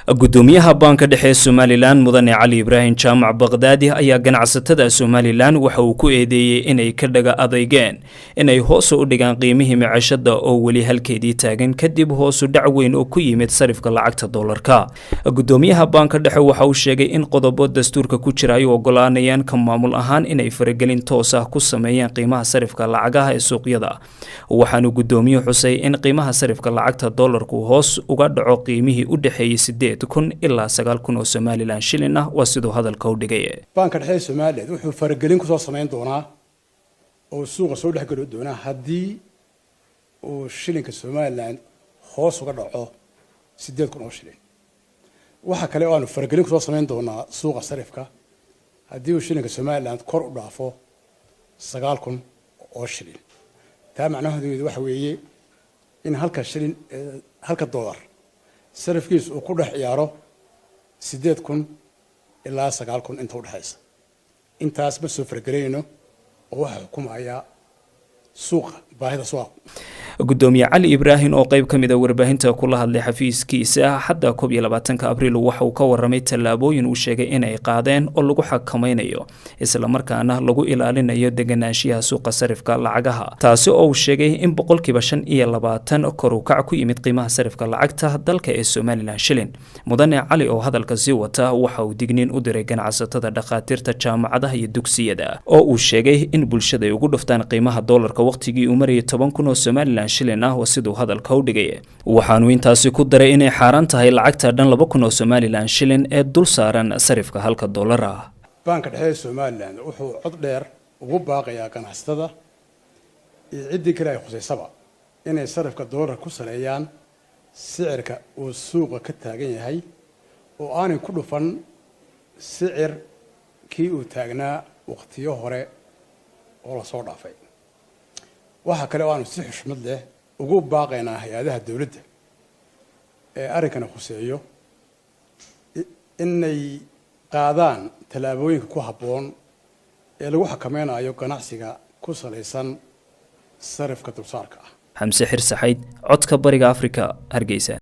gudoomiyaha banka dhexe Somaliland mudane Cali Ibrahim Jaamac Baqdaadi ayaa ganacsatada Somaliland waxa uu ku eedeeyay inay ka dhaga adeegeen inay hoos u dhigaan qiimihii maciishada oo wali halkeedii taagan kadib hoos u dhac weyn oo ku yimid sarifka lacagta dollarka. Gudoomiyaha banka dhexe waxa uu sheegay in qodobo dastuurka ku jira ay ogolaanayaan ka maamul ahaan inay faragelin toos ah ku sameeyaan qiimaha sarifka lacagaha ee suuqyada. Waxaanu gudoomiyuhu xusay in qiimaha sarifka lacagta dollarku hoos uga dhaco qiimihii u dhaxeeyay 8,000 ilaa 9,000 oo Somaliland shilin ah waa sidoo hadalka u dhigay. Banka dhexe Somaliland wuxuu faragelin ku soo sameyn doonaa oo suuqa soo dhex geli doona haddii uu shilinka Somaliland hoos uga dhaco 8,000 oo shilin. waxa kale oo aanu faragelin ku soo sameyn doonaa suuqa sarifka haddii uu shilinka Somaliland kor u dhaafo 9,000 oo shilin. taa macnaheedu waxa weeye in halka dollar sarifkiisu uu ku dhex ciyaaro 8,000 ilaa 9,000 inta u dhaxaysa. intaas ma soo faragelinayno oo waxa xukuumaya suuqa baahida suuqa. gudoomiye Cali Ibrahim oo qayb kamid ah warbaahinta kula hadlay xafiiskiisa hadda 22 Abriil waxa uu ka waramay tallaabooyin uu sheegay in ay qaadeen oo lagu xakameynayo isla markaana lagu ilaalinayo deganaanshiyaha suuqa sarifka lacagaha taasi oo uu sheegay in 25% kor u kac ku yimid qiimaha sarifka lacagta dalka ee Somaliland shilin. mudane Cali oo hadalka sii wata waxa uu digniin u diray ganacsatada dhaqaatiirta jaamacadaha iyo dugsiyada oo uu sheegay in bulshada ay ugu dhuftaan qiimaha dollarka waqtigii uu marayay 10,000 oo Somaliland shilin ah sidoo hadalka u dhigay. waxaanu intaasi ku daray inay xaraan tahay lacagta dhan 2,000 oo Somaliland shilin ee dul saaran sarifka halka dollar ah. banka dhexe Somaliland wuxuu cod dheer ugu baaqayaa ganacsatada iyo cidii kale ay khuseysaba inay sarifka dollar ku saleeyaan sicirka uu suuqa ka taagan yahay oo aanay ku dhufan sicirkii uu taagnaa waqtiyo hore oo la soo dhaafay. waxa kale oo aanu si xushmad leh ugu baaqaynaa hay'adaha dawladda ee arrinkana khuseeyo inay qaadaan tallaabooyinka ku habboon ee lagu xakameynayo ganacsiga ku salaysan sarifka dulsaarka ah. Xamse Xirsaxayd, codka Bariga Afrika, Hargeysa.